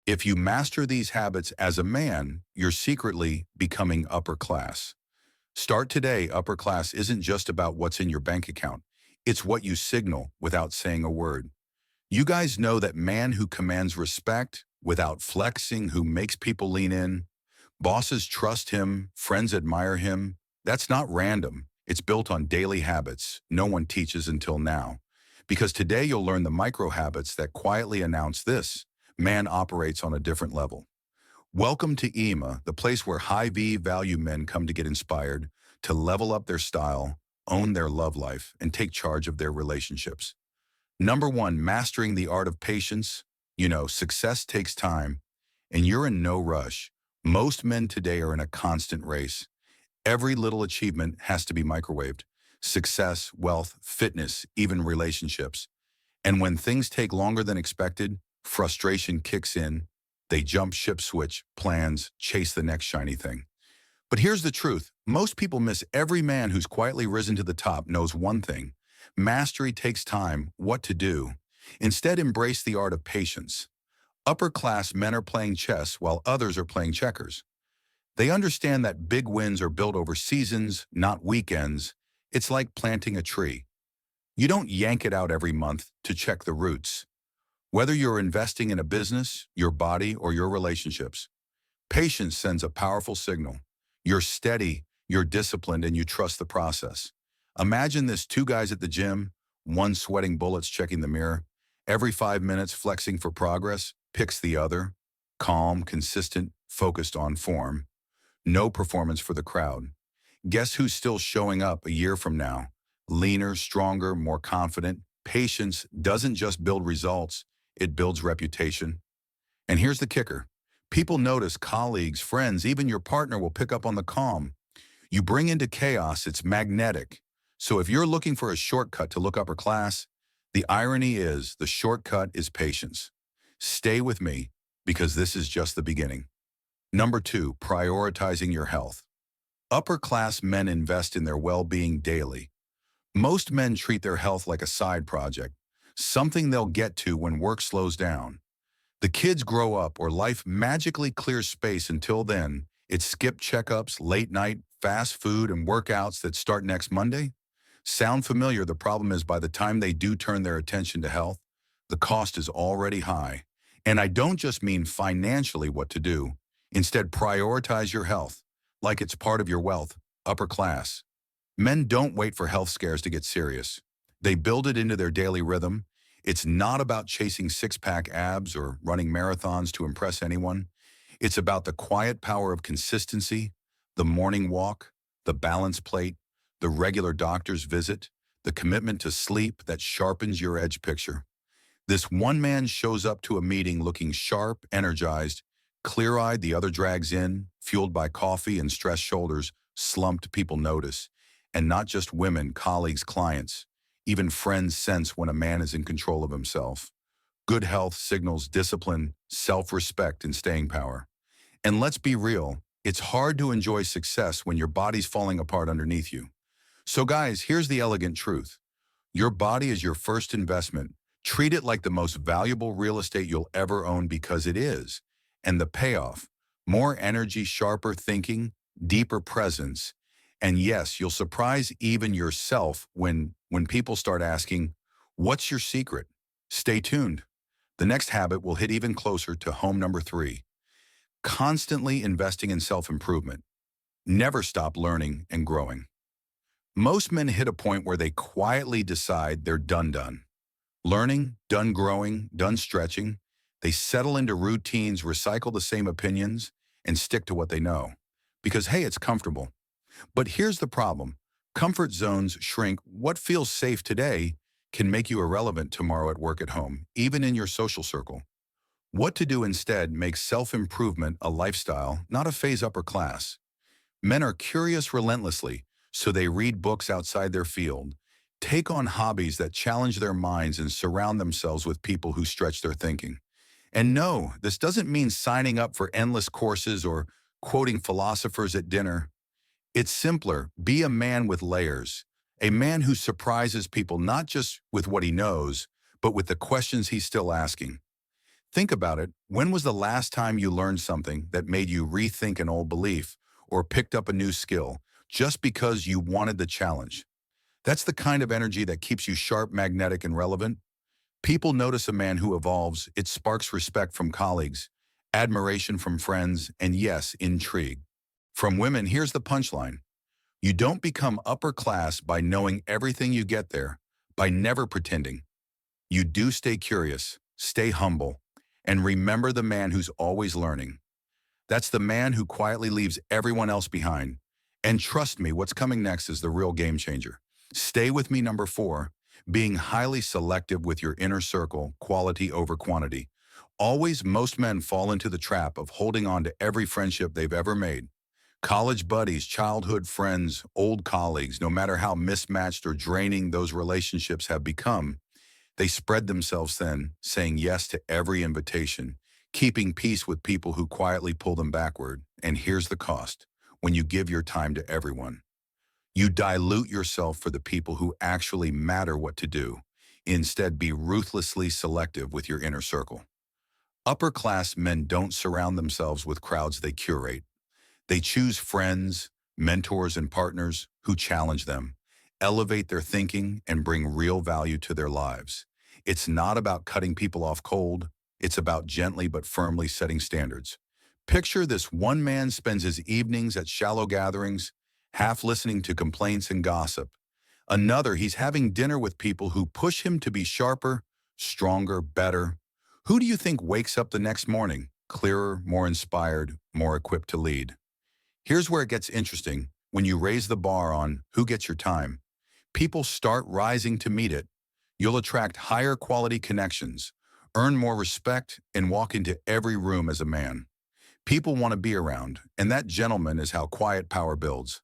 If you master these habits as a man, you're secretly becoming upper class. Start today. Upper class isn't just about what's in your bank account. It's what you signal without saying a word. You guys know that man who commands respect without flexing, who makes people lean in. Bosses trust him, friends admire him. That's not random. It's built on daily habits no one teaches until now. Because today you'll learn the micro habits that quietly announce this: man operates on a different level. Welcome to EMA, the place where high V value men come to get inspired, to level up their style, own their love life, and take charge of their relationships. Number one, mastering the art of patience. Success takes time, and you're in no rush. Most men today are in a constant race. Every little achievement has to be microwaved. Success, wealth, fitness, even relationships. And when things take longer than expected, frustration kicks in. They jump ship, switch plans, chase the next shiny thing. But here's the truth. Most people miss. Every man who's quietly risen to the top knows one thing: mastery takes time. What to do? Instead, embrace the art of patience. Upper class men are playing chess while others are playing checkers. They understand that big wins are built over seasons, not weekends. It's like planting a tree. You don't yank it out every month to check the roots. Whether you're investing in a business, your body, or your relationships, patience sends a powerful signal. You're steady, you're disciplined, and you trust the process. Imagine this: two guys at the gym, one sweating bullets checking the mirror, every 5 minutes flexing for progress, picks the other, calm, consistent, focused on form. No performance for the crowd. Guess who's still showing up a year from now? Leaner, stronger, more confident. Patience doesn't just build results, it builds reputation. And here's the kicker. People notice. Colleagues, friends, even your partner will pick up on the calm you bring into chaos. It's magnetic. So if you're looking for a shortcut to look upper class, the irony is the shortcut is patience. Stay with me, because this is just the beginning. Number two, prioritizing your health. Upper class men invest in their well-being daily. Most men treat their health like a side project, something they'll get to when work slows down. The kids grow up or life magically clears space. Until then, it's skip checkups, late night, fast food, and workouts that start next Monday. Sound familiar? The problem is, by the time they do turn their attention to health, the cost is already high. And I don't just mean financially what to do. Instead, prioritize your health like it's part of your wealth. Upper class men don't wait for health scares to get serious. They build it into their daily rhythm. It's not about chasing six-pack abs or running marathons to impress anyone. It's about the quiet power of consistency, the morning walk, the balance plate, the regular doctor's visit, the commitment to sleep that sharpens your edge picture. This one man shows up to a meeting looking sharp, energized, clear-eyed. The other drags in, fueled by coffee and stressed shoulders. Slumped people notice. And not just women, colleagues, clients. Even friends sense when a man is in control of himself. Good health signals discipline, self-respect, and staying power. And let's be real, it's hard to enjoy success when your body's falling apart underneath you. So guys, here's the elegant truth. Your body is your first investment. Treat it like the most valuable real estate you'll ever own, because it is. And the payoff: more energy, sharper thinking, deeper presence. And yes, you'll surprise even yourself when people start asking, what's your secret? Stay tuned. The next habit will hit even closer to home. Number three, constantly investing in self-improvement. Never stop learning and growing. Most men hit a point where they quietly decide they're done. Learning, done growing, done stretching. They settle into routines, recycle the same opinions, and stick to what they know. Because hey, it's comfortable. But here's the problem. Comfort zones shrink. What feels safe today can make you irrelevant tomorrow, at work, at home, even in your social circle. What to do instead makes self-improvement a lifestyle, not a phase. Upper class men are curious relentlessly, so they read books outside their field, take on hobbies that challenge their minds, and surround themselves with people who stretch their thinking. And no, this doesn't mean signing up for endless courses or quoting philosophers at dinner. It's simpler. Be a man with layers, a man who surprises people not just with what he knows, but with the questions he's still asking. Think about it. When was the last time you learned something that made you rethink an old belief or picked up a new skill just because you wanted the challenge? That's the kind of energy that keeps you sharp, magnetic, and relevant. People notice a man who evolves. It sparks respect from colleagues, admiration from friends, and yes, intrigue. From women, here's the punchline. You don't become upper class by knowing everything you get there, by never pretending. You do stay curious, stay humble, and remember the man who's always learning. That's the man who quietly leaves everyone else behind. And trust me, what's coming next is the real game changer. Stay with me, number 4, being highly selective with your inner circle, quality over quantity. Always, most men fall into the trap of holding on to every friendship they've ever made. College buddies, childhood friends, old colleagues, no matter how mismatched or draining those relationships have become, they spread themselves thin, saying yes to every invitation, keeping peace with people who quietly pull them backward. And here's the cost. When you give your time to everyone, you dilute yourself for the people who actually matter what to do. Instead, be ruthlessly selective with your inner circle. Upper-class men don't surround themselves with crowds they curate. They choose friends, mentors, and partners who challenge them, elevate their thinking, and bring real value to their lives. It's not about cutting people off cold. It's about gently but firmly setting standards. Picture this: one man spends his evenings at shallow gatherings, half listening to complaints and gossip. Another, he's having dinner with people who push him to be sharper, stronger, better. Who do you think wakes up the next morning, clearer, more inspired, more equipped to lead? Here's where it gets interesting. When you raise the bar on who gets your time, people start rising to meet it. You'll attract higher quality connections, earn more respect, and walk into every room as a man people want to be around, and that, gentleman, is how quiet power builds.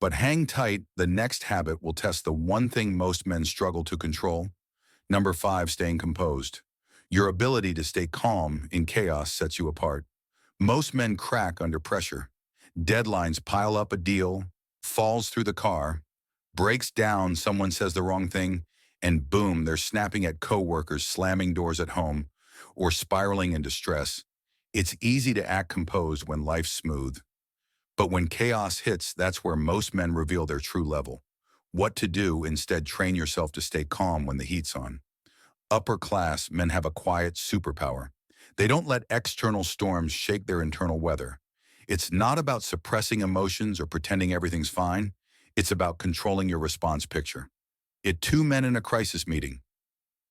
But hang tight, the next habit will test the one thing most men struggle to control. Number 5, staying composed. Your ability to stay calm in chaos sets you apart. Most men crack under pressure. Deadlines pile up, a deal falls through the car, breaks down, someone says the wrong thing, and boom, they're snapping at coworkers, slamming doors at home, or spiraling into stress. It's easy to act composed when life's smooth. But when chaos hits, that's where most men reveal their true level. What to do: instead, train yourself to stay calm when the heat's on. Upper class men have a quiet superpower. They don't let external storms shake their internal weather. It's not about suppressing emotions or pretending everything's fine. It's about controlling your response picture. Two men in a crisis meeting.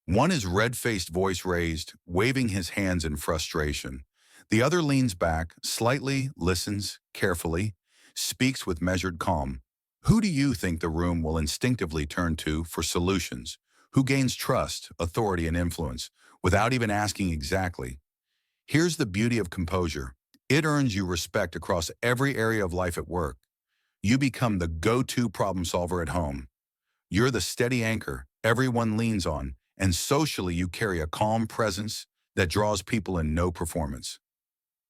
One is red-faced, voice raised, waving his hands in frustration. The other leans back, slightly, listens carefully, speaks with measured calm. Who do you think the room will instinctively turn to for solutions? Who gains trust, authority, and influence without even asking exactly? Here's the beauty of composure. It earns you respect across every area of life. At work, you become the go-to problem solver. At home, you're the steady anchor everyone leans on. And socially, you carry a calm presence that draws people in. No performance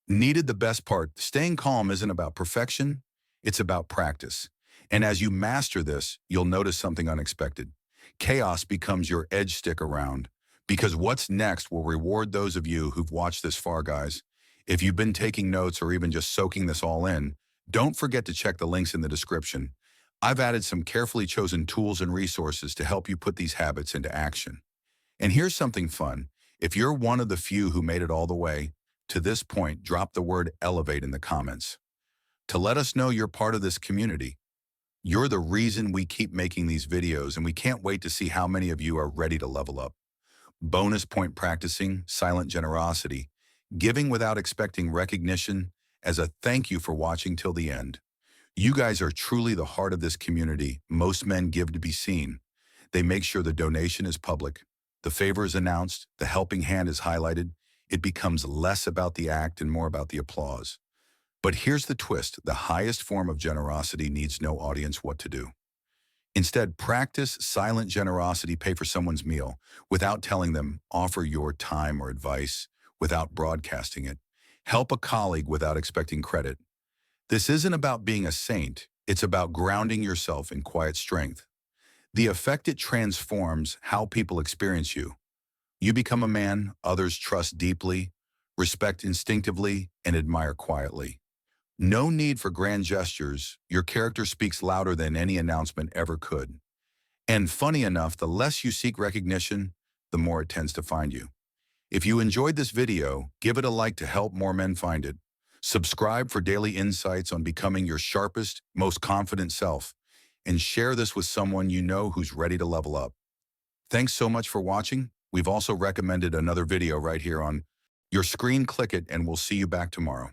needed. The best part: staying calm isn't about perfection, it's about practice. And as you master this, you'll notice something unexpected. Chaos becomes your edge. Stick around, because what's next will reward those of you who've watched this far, guys. If you've been taking notes or even just soaking this all in, don't forget to check the links in the description. I've added some carefully chosen tools and resources to help you put these habits into action. And here's something fun. If you're one of the few who made it all the way to this point, drop the word elevate in the comments to let us know you're part of this community. You're the reason we keep making these videos, and we can't wait to see how many of you are ready to level up. Bonus point: practicing silent generosity, giving without expecting recognition as a thank you for watching till the end. You guys are truly the heart of this community. Most men give to be seen. They make sure the donation is public, the favor is announced, the helping hand is highlighted. It becomes less about the act and more about the applause. But here's the twist: the highest form of generosity needs no audience. What to do? Instead, practice silent generosity. Pay for someone's meal without telling them. Offer your time or advice without broadcasting it. Help a colleague without expecting credit. This isn't about being a saint. It's about grounding yourself in quiet strength. The effect: it transforms how people experience you. You become a man others trust deeply, respect instinctively, and admire quietly. No need for grand gestures. Your character speaks louder than any announcement ever could. And funny enough, the less you seek recognition, the more it tends to find you. If you enjoyed this video, give it a like to help more men find it. Subscribe for daily insights on becoming your sharpest, most confident self, and share this with someone you know who's ready to level up. Thanks so much for watching. We've also recommended another video right here on your screen. Click it and we'll see you back tomorrow.